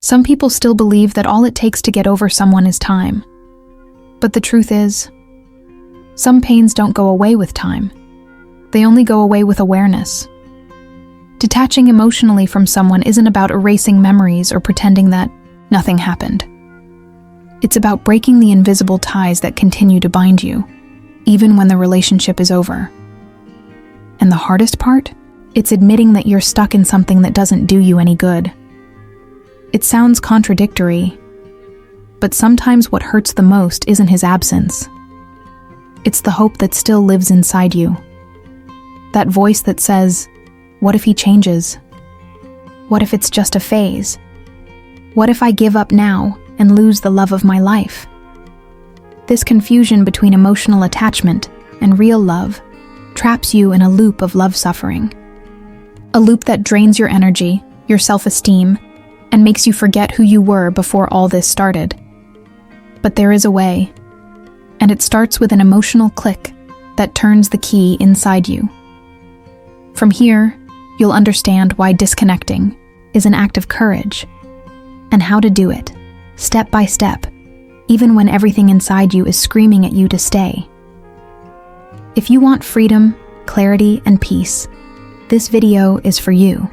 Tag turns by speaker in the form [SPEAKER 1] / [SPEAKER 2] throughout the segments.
[SPEAKER 1] Some people still believe that all it takes to get over someone is time. But the truth is, some pains don't go away with time. They only go away with awareness. Detaching emotionally from someone isn't about erasing memories or pretending that nothing happened. It's about breaking the invisible ties that continue to bind you, even when the relationship is over. And the hardest part? It's admitting that you're stuck in something that doesn't do you any good. It sounds contradictory, but sometimes what hurts the most isn't his absence. It's the hope that still lives inside you. That voice that says, what if he changes? What if it's just a phase? What if I give up now and lose the love of my life? This confusion between emotional attachment and real love traps you in a loop of love suffering. A loop that drains your energy, your self-esteem, and makes you forget who you were before all this started. But there is a way, and it starts with an emotional click that turns the key inside you. From here, you'll understand why disconnecting is an act of courage, and how to do it, step by step, even when everything inside you is screaming at you to stay. If you want freedom, clarity, and peace, this video is for you.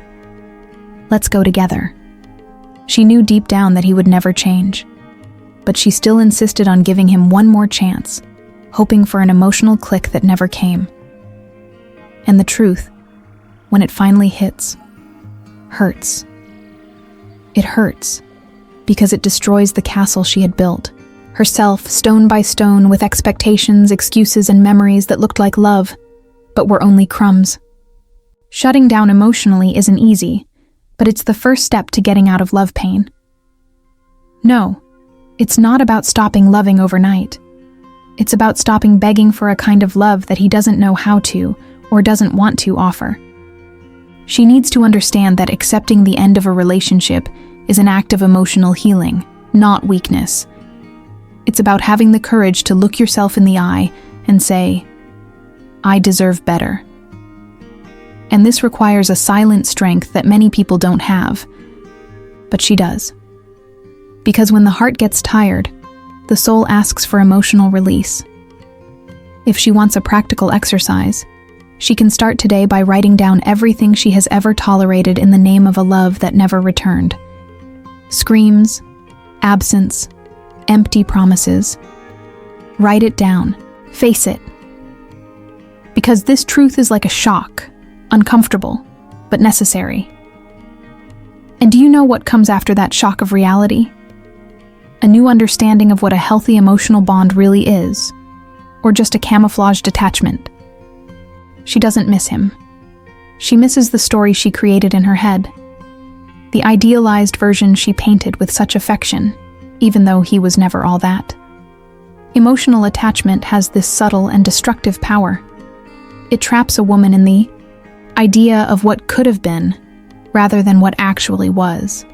[SPEAKER 1] Let's go together. She knew deep down that he would never change, but she still insisted on giving him one more chance, hoping for an emotional click that never came. And the truth, when it finally hits, hurts. It hurts because it destroys the castle she had built, herself stone by stone with expectations, excuses, and memories that looked like love, but were only crumbs. Shutting down emotionally isn't easy, but it's the first step to getting out of love pain. No, it's not about stopping loving overnight. It's about stopping begging for a kind of love that he doesn't know how to or doesn't want to offer. She needs to understand that accepting the end of a relationship is an act of emotional healing, not weakness. It's about having the courage to look yourself in the eye and say, I deserve better. And this requires a silent strength that many people don't have, but she does. Because when the heart gets tired, the soul asks for emotional release. If she wants a practical exercise, she can start today by writing down everything she has ever tolerated in the name of a love that never returned. Screams, absence, empty promises. Write it down. Face it. Because this truth is like a shock, uncomfortable, but necessary. And do you know what comes after that shock of reality? A new understanding of what a healthy emotional bond really is, or just a camouflaged attachment. She doesn't miss him. She misses the story she created in her head, the idealized version she painted with such affection, even though he was never all that. Emotional attachment has this subtle and destructive power. It traps a woman in the idea of what could have been, rather than what actually was.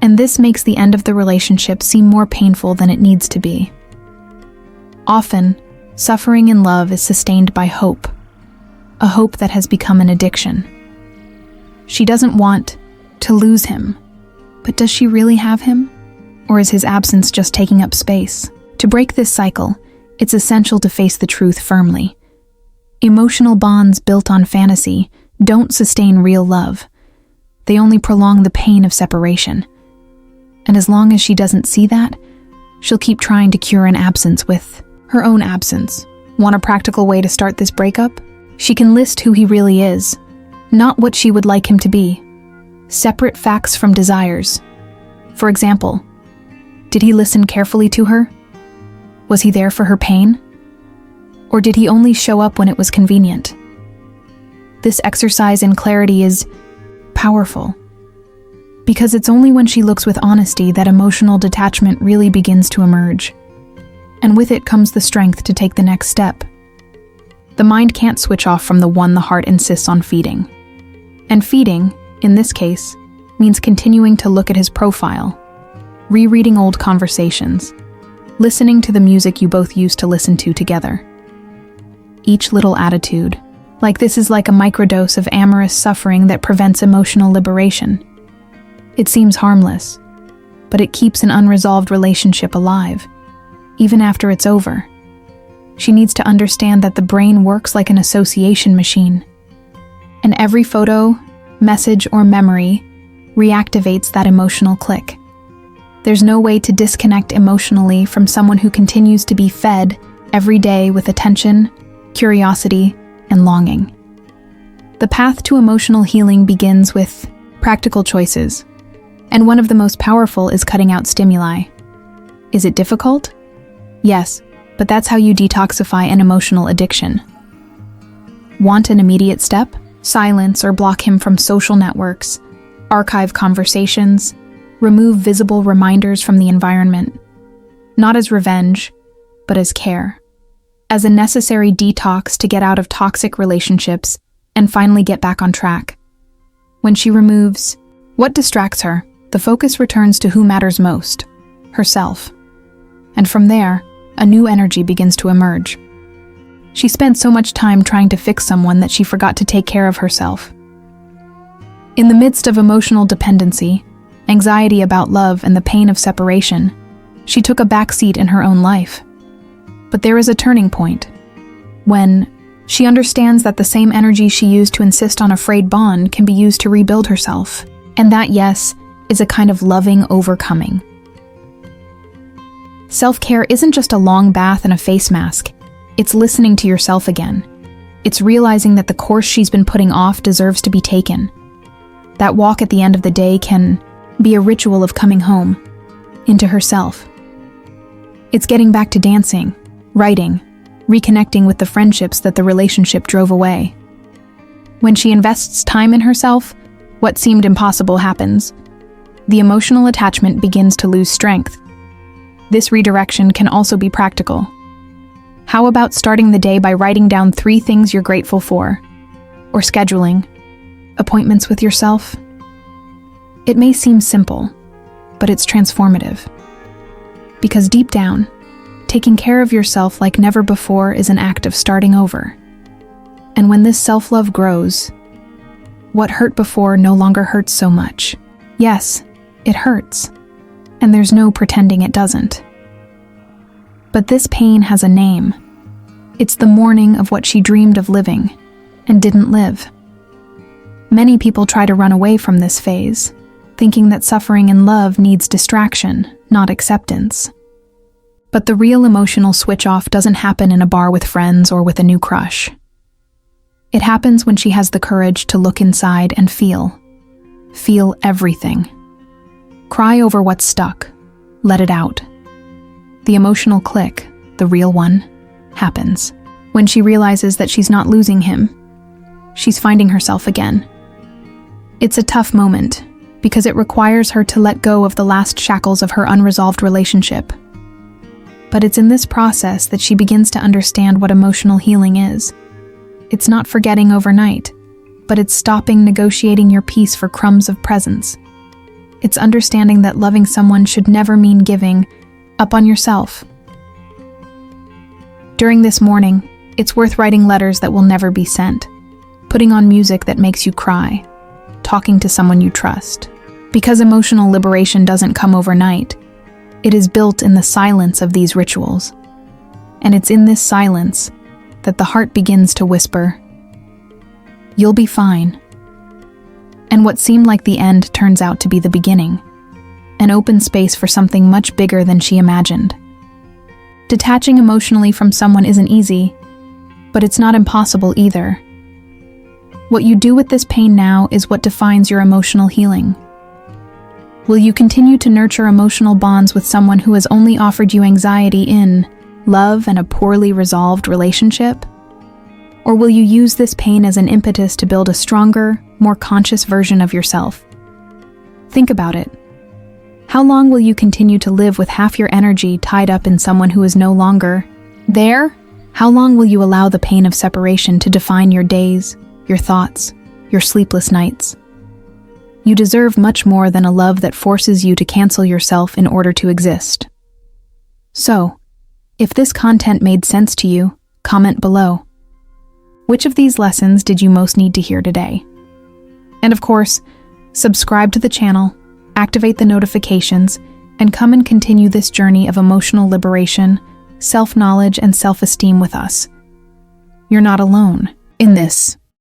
[SPEAKER 1] And this makes the end of the relationship seem more painful than it needs to be. Often, suffering in love is sustained by hope, a hope that has become an addiction. She doesn't want to lose him, but does she really have him? Or is his absence just taking up space? To break this cycle, it's essential to face the truth firmly. Emotional bonds built on fantasy don't sustain real love. They only prolong the pain of separation. And as long as she doesn't see that, she'll keep trying to cure an absence with her own absence. Want a practical way to start this breakup? She can list who he really is, not what she would like him to be. Separate facts from desires. For example, did he listen carefully to her? Was he there for her pain? Or did he only show up when it was convenient? This exercise in clarity is powerful, because it's only when she looks with honesty that emotional detachment really begins to emerge. And with it comes the strength to take the next step. The mind can't switch off from the one the heart insists on feeding. And feeding, in this case, means continuing to look at his profile, rereading old conversations, listening to the music you both used to listen to together. Each little attitude, like this, is like a microdose of amorous suffering that prevents emotional liberation. It seems harmless, but it keeps an unresolved relationship alive, even after it's over. She needs to understand that the brain works like an association machine, and every photo, message, or memory reactivates that emotional click. There's no way to disconnect emotionally from someone who continues to be fed every day with attention, curiosity, and longing. The path to emotional healing begins with practical choices, and one of the most powerful is cutting out stimuli. Is it difficult? Yes, but that's how you detoxify an emotional addiction. Want an immediate step? Silence or block him from social networks, archive conversations, remove visible reminders from the environment. Not as revenge, but as care. As a necessary detox to get out of toxic relationships and finally get back on track. When she removes what distracts her, the focus returns to who matters most, herself. And from there, a new energy begins to emerge. She spent so much time trying to fix someone that she forgot to take care of herself. In the midst of emotional dependency, anxiety about love, and the pain of separation, she took a backseat in her own life. But there is a turning point, when she understands that the same energy she used to insist on a frayed bond can be used to rebuild herself. And that, yes, is a kind of loving overcoming. Self-care isn't just a long bath and a face mask. It's listening to yourself again. It's realizing that the course she's been putting off deserves to be taken. That walk at the end of the day can be a ritual of coming home, into herself. It's getting back to dancing, writing, reconnecting with the friendships that the relationship drove away. When she invests time in herself, what seemed impossible happens. The emotional attachment begins to lose strength. This redirection can also be practical. How about starting the day by writing down 3 things you're grateful for? Or scheduling appointments with yourself? It may seem simple, but it's transformative. Because deep down, taking care of yourself like never before is an act of starting over. And when this self-love grows, what hurt before no longer hurts so much. Yes, it hurts, and there's no pretending it doesn't. But this pain has a name. It's the mourning of what she dreamed of living and didn't live. Many people try to run away from this phase, thinking that suffering in love needs distraction, not acceptance. But the real emotional switch-off doesn't happen in a bar with friends or with a new crush. It happens when she has the courage to look inside and feel. Feel everything. Cry over what's stuck. Let it out. The emotional click, the real one, happens when she realizes that she's not losing him. She's finding herself again. It's a tough moment because it requires her to let go of the last shackles of her unresolved relationship. But it's in this process that she begins to understand what emotional healing is. It's not forgetting overnight, but it's stopping negotiating your peace for crumbs of presents. It's understanding that loving someone should never mean giving up on yourself. During this mourning, it's worth writing letters that will never be sent, putting on music that makes you cry, talking to someone you trust. Because emotional liberation doesn't come overnight, it is built in the silence of these rituals. And it's in this silence that the heart begins to whisper, "You'll be fine." And what seemed like the end turns out to be the beginning, an open space for something much bigger than she imagined. Detaching emotionally from someone isn't easy, but it's not impossible either. What you do with this pain now is what defines your emotional healing. Will you continue to nurture emotional bonds with someone who has only offered you anxiety in love and a poorly resolved relationship? Or will you use this pain as an impetus to build a stronger, more conscious version of yourself? Think about it. How long will you continue to live with half your energy tied up in someone who is no longer there? How long will you allow the pain of separation to define your days, your thoughts, your sleepless nights? You deserve much more than a love that forces you to cancel yourself in order to exist. So, if this content made sense to you, comment below. Which of these lessons did you most need to hear today? And of course, subscribe to the channel, activate the notifications, and come and continue this journey of emotional liberation, self-knowledge, and self-esteem with us. You're not alone in this.